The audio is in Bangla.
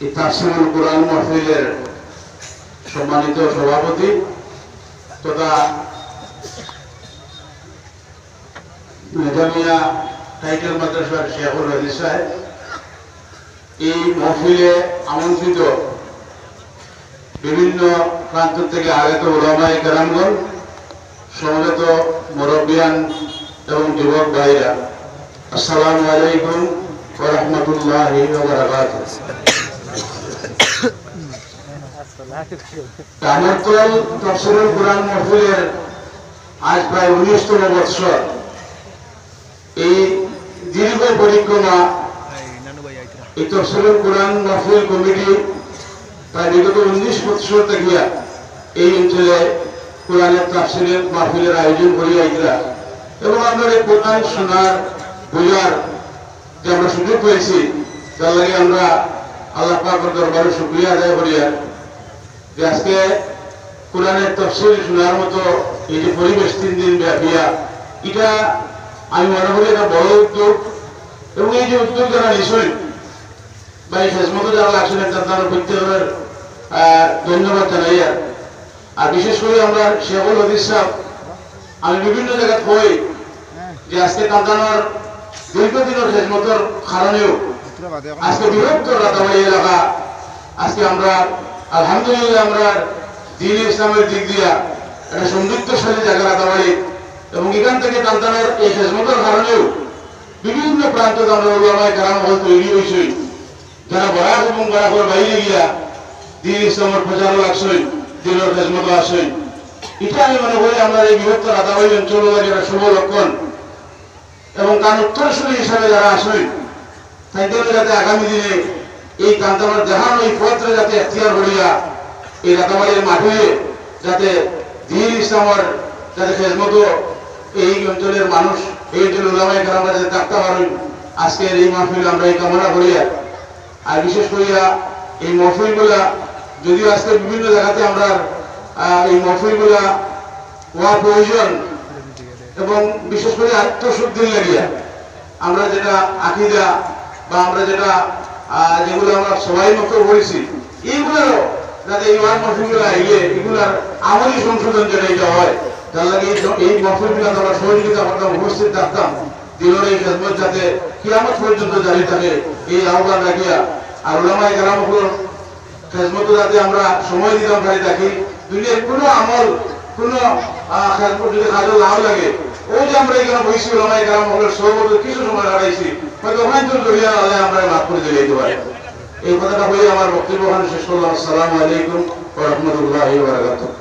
এই তাফসীরুল কুরআন মাহফিলের সম্মানিত সভাপতি তথা নিজামিয়া টাইটেল মাদ্রাসার শেখুল হাদিস সাহেব, এই মাহফিলে আমন্ত্রিত বিভিন্ন প্রান্ত থেকে আগত উলামায়ে কেরামগণ, সমবেত মুরব্বিয়ান এবং যুবক ভাইরা, আসসালামু আলাইকুম ওয়া রাহমাতুল্লাহি ওয়া বারাকাতুহু। কামারতল তাফসীরুল কুরআন মাহফিলের আজ প্রায় 19তম বৎসর। এই দীর্ঘ পরিক্রমা এই তাফসীরুল কুরআন মাহফিল কমিটি প্রায় বিগত 19 বৎসর থেকে এই অঞ্চলে কোরআনের তাফসীরের মাহফিলের আয়োজন করিয়া আইতরা এবং আমরা এই কোরআন শোনার বোঝার যে আমরা সুযোগ পেয়েছি, তার লাগে আমরা আল্লাহ পাকের দরবারে শুকরিয়া আদায় করিয়া যে আজকে কোরআনের তাফসীর শোনার মতো এই যে পরিবেশ 3 দিন ব্যাপিয়া, এটা আমি মনে করি একটা বড় উদ্যোগ। এবং এই যে উদ্যোগ যারা নিশ্চয় বা এই খেজমত যারা লাগছেন তাদের প্রত্যেকের ধন্যবাদ জানাই। আর বিশেষ করে আমরা শেখুল হাদিস সাহেব, আমি বিভিন্ন জায়গায় কই যে আজকে কান্দানোর দীর্ঘদিনের খেজমতের কারণেও আজকে বৃহত্তর রাতাবাড়ি এলাকা আজকে আমরা আলহামদুলিল্লাহ আমরা দ্বীন ইসলামের দিক দিয়া একটা সমৃদ্ধশালী জায়গা রাতাবাড়ি, এবং এখান থেকে কান্দানোর এই খেজমতের কারণেও বিভিন্ন প্রান্ত আমরা উলামায়ে কেরাম হল তৈরি হয়েছে, যারা বরাক এবং বরাকের বাইরে গিয়া দ্বীন ইসলামের প্রচার লাগছেন, দিনের খেজমত আসেন। এটা আমি মনে করি আমরা এই বৃহত্তর রাতাবাড়ি অঞ্চল যারা শুভ লক্ষণ এবং তার উত্তরসূরি হিসাবে যারা আসেন, তাদের যাতে আগামী দিনে এই কান্তামার দেখানো এই পত্রে যাতে এখতিয়ার করিয়া এই রাতাবাড়ির মাঠে যাতে দ্বীন ইসলামের যাতে খেজমত এই অঞ্চলের মানুষ, এই অঞ্চলের উলামায়ে কেরামরা যাতে থাকতে পারেন, আজকের এই মাহফিল আমরা এই কামনা করিয়া। আর বিশেষ করিয়া এই মাহফিলগুলা যদিও আজকে বিভিন্ন জায়গাতে আমরা এই মাহফিলগুলা হওয়া প্রয়োজন, এবং বিশেষ করে আত্মশুদ্ধির লাগিয়া আমরা যেটা আকীদা বা আমরা যেটা যেগুলো আমরা সবাই মতো করেছি, এইগুলোরও যাতে এই মাহফিলগুলো আইলে এগুলার আমলি সংশোধন যেটা এটা হয়, তার লাগে এই মাহফিলগুলো আমরা সহযোগিতা করতাম, উপস্থিত থাকতাম, দিনের এই খেজমত যাতে কিয়ামত পর্যন্ত জারি থাকে এই আহ্বান রাখিয়া। আর উলামায়ে কেরামগুলোর খেজমত যাতে আমরা সময় দিতাম পারি থাকি, দুনিয়ার কোনো আমল কোনো খেজমত যদি কাজে নাও লাগে, ওই যে আমরা এখানে বসি উলামায়ে কেরামগুলোর সহমত কিছু সময় লাগাইছি, হয়তো ওখানে তো জড়িয়ে আল্লাহ আমরা মাফ করে দিয়ে যেতে পারি। এই কথাটা বলে আমার বক্তব্য শেষ করলাম। আসসালামু আলাইকুম ওয়া রাহমাতুল্লাহি ওয়া বারাকাতুহু।